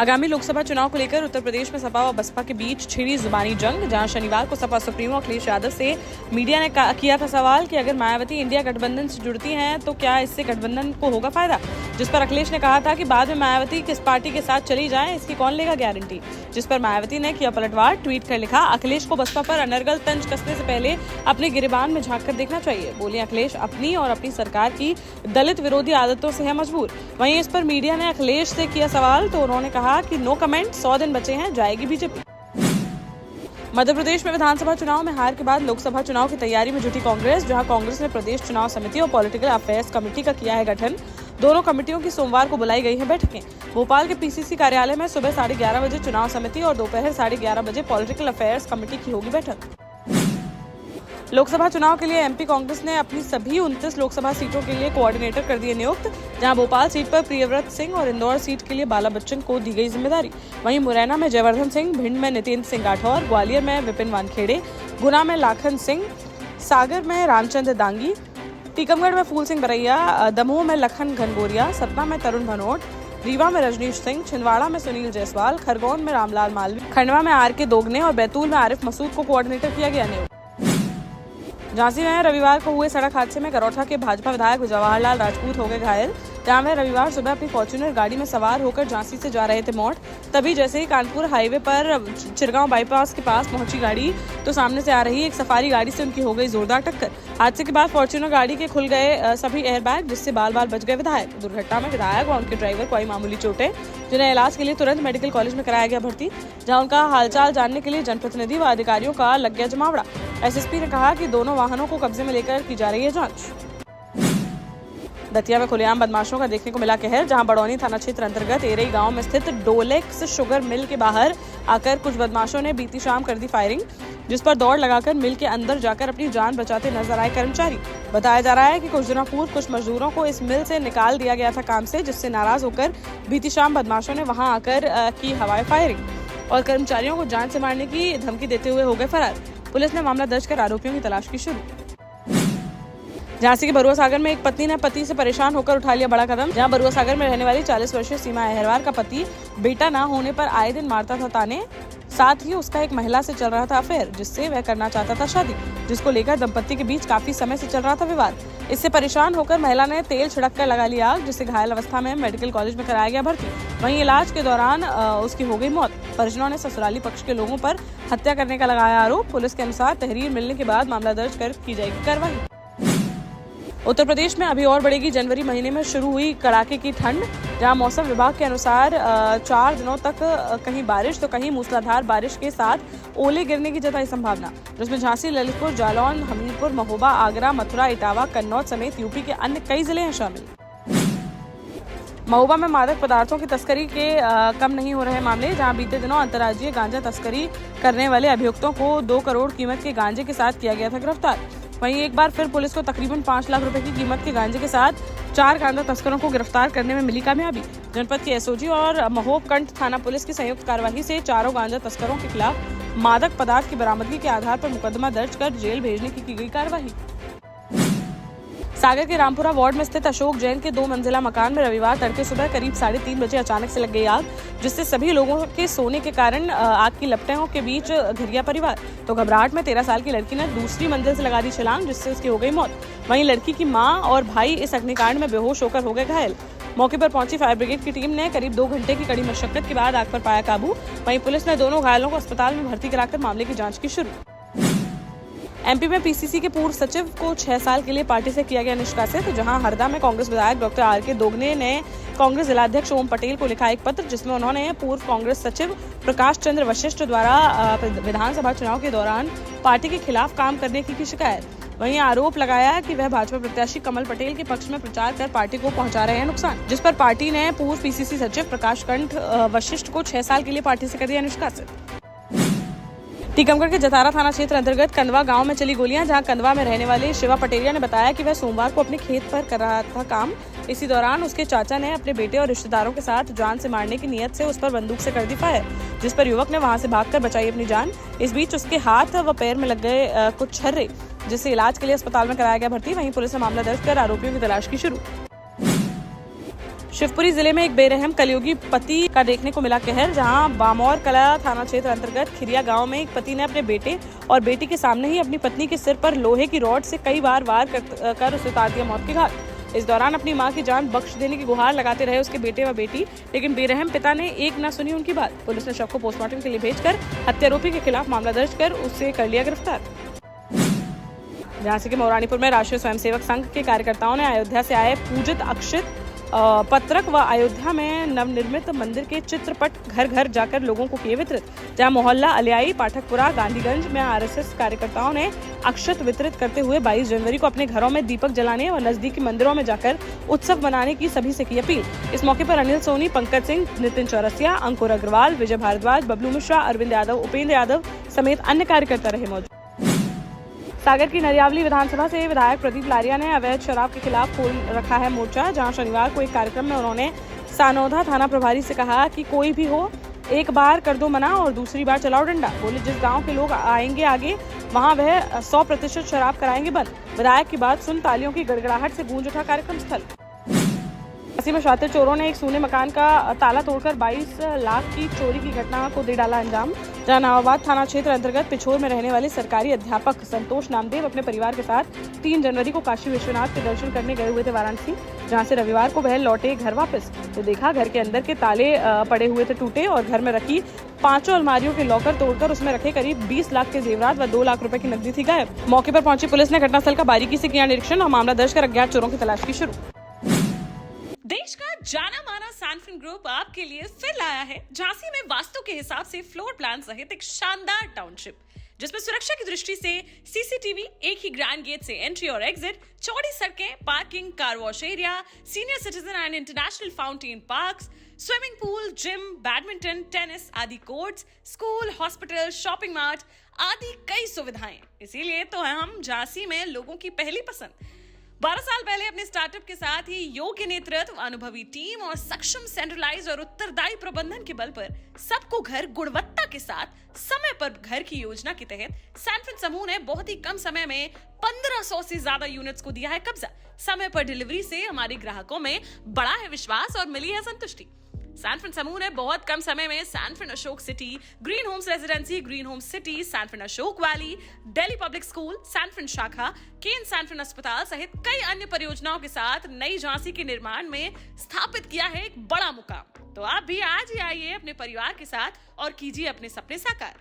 आगामी लोकसभा चुनाव को लेकर उत्तर प्रदेश में सपा व बसपा के बीच छिड़ी जुबानी जंग, जहां शनिवार को सपा सुप्रीमो अखिलेश यादव से मीडिया ने किया था सवाल कि अगर मायावती इंडिया गठबंधन से जुड़ती हैं तो क्या इससे गठबंधन को होगा फायदा, जिस पर अखिलेश ने कहा था कि बाद में मायावती किस पार्टी के साथ चली जाए इसकी कौन लेगा गारंटी, जिस पर मायावती ने किया पलटवार। ट्वीट कर लिखा, अखिलेश को बसपा पर अनर्गल तंज कसने से पहले अपने गिरेबान में झांक कर देखना चाहिए। बोले अखिलेश अपनी और अपनी सरकार की दलित विरोधी आदतों से है मजबूर। वहीं इस पर मीडिया ने अखिलेश से किया सवाल तो उन्होंने कहा कि नो कमेंट, 100 दिन बचे हैं, जाएगी बीजेपी। मध्य प्रदेश में विधानसभा चुनाव में हार के बाद लोकसभा चुनाव की तैयारी में जुटी कांग्रेस, जहां कांग्रेस ने प्रदेश चुनाव समिति और पॉलिटिकल अफेयर्स कमेटी का किया है गठन। दोनों कमेटियों की सोमवार को बुलाई गई है बैठकें। भोपाल के पीसीसी कार्यालय में सुबह 11:30 बजे चुनाव समिति और दोपहर 11:30 बजे पॉलिटिकल अफेयर्स कमेटी की होगी बैठक। लोकसभा चुनाव के लिए एमपी कांग्रेस ने अपनी सभी 29 लोकसभा सीटों के लिए कोऑर्डिनेटर कर दिए नियुक्त, जहां भोपाल सीट पर प्रियव्रत सिंह और इंदौर सीट के लिए बाला बच्चन को दी गई जिम्मेदारी। वहीं मुरैना में जयवर्धन सिंह, भिंड में नितेंद्र सिंह राठौर, ग्वालियर में विपिन वानखेड़े, गुना में लाखन सिंह, सागर में रामचंद्र दांगी, टीकमगढ़ में फूल सिंह बरैया, दमोह में लखन घनगोरिया, सतना में तरुण भनोट, रीवा में रजनीश सिंह, छिंदवाड़ा में सुनील जायसवाल, खरगोन में रामलाल मालवी, खंडवा में आर के दोगने और बैतूल में आरिफ मसूद को कोऑर्डिनेटर किया गया नियुक्त। झांसी में रविवार को हुए सड़क हादसे में गरौठा के भाजपा विधायक जवाहरलाल राजपूत हो गए घायल, जहां वे रविवार सुबह अपनी फॉर्च्यूनर गाड़ी में सवार होकर झांसी से जा रहे थे मौड़। तभी जैसे ही कानपुर हाईवे पर चिरगांव बाईपास के पास पहुंची गाड़ी तो सामने से आ रही एक सफारी गाड़ी से उनकी हो गई जोरदार टक्कर। हादसे के बाद फॉर्च्यूनर गाड़ी के खुल गए सभी एयरबैग, जिससे बाल बाल बच गए विधायक। दुर्घटना में विधायक व उनके ड्राइवर को आई मामूली चोटें, जिन्हें इलाज के लिए तुरंत मेडिकल कॉलेज में कराया गया भर्ती, जहाँ उनका हालचाल जानने के लिए जनप्रतिनिधि व अधिकारियों का लग गया जमावड़ा। एसएसपी ने कहा कि दोनों वाहनों को कब्जे में लेकर की जा रही है जांच। दतिया में खुलेआम बदमाशों का देखने को मिला कहर, जहां बड़ौनी थाना क्षेत्र अंतर्गत एरई गांव में स्थित डोलेक्स शुगर मिल के बाहर आकर कुछ बदमाशों ने बीती शाम कर दी फायरिंग, जिस पर दौड़ लगाकर मिल के अंदर जाकर अपनी जान बचाते नजर आए कर्मचारी। बताया जा रहा है कि कुछ दिनों पूर्व कुछ मजदूरों को इस मिल से निकाल दिया गया था काम से, जिससे नाराज होकर बीती शाम बदमाशों ने वहां आकर की हवाई फायरिंग और कर्मचारियों को जान से मारने की धमकी देते हुए हो गए फरार। पुलिस ने मामला दर्ज कर आरोपियों की तलाश की शुरू। झांसी के बरुआ सागर में एक पत्नी ने पति से परेशान होकर उठा लिया बड़ा कदम, जहां बरुआ सागर में रहने वाली 40 वर्षीय सीमा अहरवार का पति बेटा न होने पर आए दिन मारता था ताने, साथ ही उसका एक महिला से चल रहा था अफेयर, जिससे वह करना चाहता था शादी, जिसको लेकर दंपत्ति के बीच काफी समय से चल रहा था विवाद। इससे परेशान होकर महिला ने तेल छिड़क कर लगा लिया आग, जिससे घायल अवस्था में मेडिकल कॉलेज में कराया गया भर्ती। वहीं इलाज के दौरान उसकी हो गई मौत। परिजनों ने ससुराली पक्ष के लोगों पर हत्या करने का लगाया आरोप। पुलिस के अनुसार तहरीर मिलने के बाद मामला दर्ज कर की जाएगी कार्रवाई। उत्तर प्रदेश में अभी और बढ़ेगी जनवरी महीने में शुरू हुई कड़ाके की ठंड, जहां मौसम विभाग के अनुसार 4 दिनों तक कहीं बारिश तो कहीं मूसलाधार बारिश के साथ ओले गिरने की जताई संभावना, जिसमें झांसी, ललितपुर, जालौन, हमीरपुर, महोबा, आगरा, मथुरा, इटावा, कन्नौज समेत यूपी के अन्य कई जिले हैं शामिल। महोबा में मादक पदार्थों की तस्करी के कम नहीं हो रहे मामले, जहां बीते दिनों अंतर्राज्यीय गांजा तस्करी करने वाले अभियुक्तों को 2 करोड़ कीमत के गांजे के साथ किया गया था गिरफ्तार। वहीं एक बार फिर पुलिस को तकरीबन 5 लाख रुपए की कीमत के गांजे के साथ 4 गांजा तस्करों को गिरफ्तार करने में मिली कामयाबी। जनपद की एसओजी और महोबकंठ थाना पुलिस की संयुक्त कार्यवाही से चारों गांजा तस्करों के खिलाफ मादक पदार्थ की बरामदगी के आधार पर मुकदमा दर्ज कर जेल भेजने की गई कार्यवाही। सागर के रामपुरा वार्ड में स्थित अशोक जैन के 2 मंजिला मकान में रविवार तड़के सुबह करीब 3:30 बजे अचानक से लग गई आग, जिससे सभी लोगों के सोने के कारण आग की लपटों के बीच घिरिया परिवार। तो घबराहट में 13 साल की लड़की ने दूसरी मंजिल से लगा दी छलांग, जिससे उसकी हो गई मौत। वहीं लड़की की मां और भाई इस अग्निकांड में बेहोश होकर हो गए घायल। मौके पर पहुंची फायर ब्रिगेड की टीम ने करीब 2 घंटे की कड़ी मशक्कत के बाद आग पर पाया काबू। वहीं पुलिस ने दोनों घायलों को अस्पताल में भर्ती कराकर मामले की जाँच की शुरू। एमपी में पीसीसी के पूर्व सचिव को 6 साल के लिए पार्टी से किया गया निष्कासित, जहां हरदा में कांग्रेस विधायक डॉक्टर आर के दोगने ने कांग्रेस जिलाध्यक्ष ओम पटेल को लिखा एक पत्र, जिसमें उन्होंने पूर्व कांग्रेस सचिव प्रकाश चंद्र वशिष्ठ द्वारा विधानसभा चुनाव के दौरान पार्टी के खिलाफ काम करने की शिकायत। वहीं आरोप लगाया कि वह भाजपा प्रत्याशी कमल पटेल के पक्ष में प्रचार कर पार्टी को पहुंचा रहे हैं नुकसान, जिस पर पार्टी ने पूर्व पीसीसी सचिव प्रकाश कंठ वशिष्ठ को 6 साल के लिए पार्टी से कर दिया निष्कासित। टीकमगढ़ के जतारा थाना क्षेत्र अंतर्गत कंडवा गांव में चली गोलियां, जहां कंडवा में रहने वाले शिवा पटेलिया ने बताया कि वह सोमवार को अपने खेत पर कर रहा था काम। इसी दौरान उसके चाचा ने अपने बेटे और रिश्तेदारों के साथ जान से मारने की नियत से उस पर बंदूक से कर दी फायर, जिस पर युवक ने वहां से भागकर बचाई अपनी जान। इस बीच उसके हाथ व पैर में लग गए कुछ छर्रे, जिससे इलाज के लिए अस्पताल में कराया गया भर्ती। वहीं पुलिस ने मामला दर्ज कर आरोपियों की तलाश की शुरू। शिवपुरी जिले में एक बेरहम कलयुगी पति का देखने को मिला कहर, जहां बामौर कला थाना क्षेत्र अंतर्गत खिरिया गांव में एक पति ने अपने बेटे और बेटी के सामने ही अपनी पत्नी के सिर पर लोहे की रॉड से कई बार वार कर उसे उतार दिया मौत के घाट। इस दौरान अपनी मां की जान बख्श देने की गुहार लगाते रहे उसके बेटे व बेटी, लेकिन बेरहम पिता ने एक न सुनी उनकी बात। पुलिस ने शव को पोस्टमार्टम के लिए भेजकर हत्यारोपी के खिलाफ मामला दर्ज कर उसे कर लिया गिरफ्तार। झांसी के मौरानीपुर में राष्ट्रीय स्वयंसेवक संघ के कार्यकर्ताओं ने अयोध्या से आए पूजित अक्षित पत्रक व अयोध्या में नवनिर्मित मंदिर के चित्रपट घर घर जाकर लोगों को किए वितरित। जहां मोहल्ला अलियाई, पाठकपुरा, गांधीगंज में आरएसएस कार्यकर्ताओं ने अक्षत वितरित करते हुए 22 जनवरी को अपने घरों में दीपक जलाने व नजदीकी मंदिरों में जाकर उत्सव मनाने की सभी से की अपील। इस मौके पर अनिल सोनी, पंकज सिंह, नितिन चौरसिया, अंकुर अग्रवाल, विजय भारद्वाज, बबलू मिश्रा, अरविंद यादव, उपेंद्र यादव समेत अन्य कार्यकर्ता रहे मौजूद। सागर की नरियावली विधानसभा से विधायक प्रदीप लारिया ने अवैध शराब के खिलाफ खोल रखा है मोर्चा, जहां शनिवार को एक कार्यक्रम में उन्होंने सानोधा थाना प्रभारी से कहा कि कोई भी हो, एक बार कर दो मना और दूसरी बार चलाओ डंडा। बोले जिस गांव के लोग आएंगे आगे वहां वह 100% शराब कराएंगे बंद। विधायक की बात सुन तालियों की गड़गड़ाहट से गूंज उठा कार्यक्रम स्थल। झांसी में शातिर चोरों ने एक सूने मकान का ताला तोड़कर 22 लाख की चोरी की घटना को दे डाला अंजाम। जहां नावाबाद थाना क्षेत्र अंतर्गत पिछोर में रहने वाले सरकारी अध्यापक संतोष नामदेव अपने परिवार के साथ 3 जनवरी को काशी विश्वनाथ के दर्शन करने गए हुए थे वाराणसी, जहां से रविवार को वह लौटे घर वापस तो देखा घर के अंदर के ताले पड़े हुए थे टूटे और घर में रखी 5 अलमारियों के लॉकर तोड़कर उसमें रखे करीब 20 लाख के जेवरात व 2 लाख रुपए की नकदी थी गायब। मौके पर पहुंची पुलिस ने घटनास्थल का बारीकी से किया निरीक्षण और मामला दर्ज कर अज्ञात चोरों की तलाश की शुरू। देश का जाना माना सैनफिन ग्रुप आपके लिए फिर लाया है झांसी में वास्तु के हिसाब से फ्लोर प्लान सहित एक शानदार टाउनशिप, जिसमें सुरक्षा की दृष्टि से सीसीटीवी, एक ही ग्रैंड गेट से एंट्री और एग्जिट, चौड़ी सड़कें, parking, car wash area, senior citizen and international fountain parks, swimming pool, gym, badminton, tennis आदि courts, school, hospital, shopping mart आदि कई सुविधाएं। इसीलिए तो हम झांसी में लोगों की पहली पसंद। 12 साल पहले अपने स्टार्टअप के साथ ही योग्य नेतृत्व, अनुभवी टीम और सक्षम सेंट्रलाइज और उत्तरदायी प्रबंधन के बल पर सबको घर गुणवत्ता के साथ समय पर घर की योजना के तहत सैनफिन समूह ने बहुत ही कम समय में 1500 से ज्यादा यूनिट्स को दिया है कब्जा। समय पर डिलीवरी से हमारे ग्राहकों में बढ़ा है विश्वास और मिली है संतुष्टि। सैनफिन समूह ने बहुत कम समय में Sanfin Ashok city, green homes residency, green homes city, Sanfin Ashok valley, Delhi public school, Sanfin शाखा, केन सैनफिन अस्पताल सहित कई अन्य परियोजनाओं के साथ नई झांसी के निर्माण में स्थापित किया है एक बड़ा मुकाम। तो आप भी आज ही आइए अपने परिवार के साथ और कीजिए अपने सपने साकार।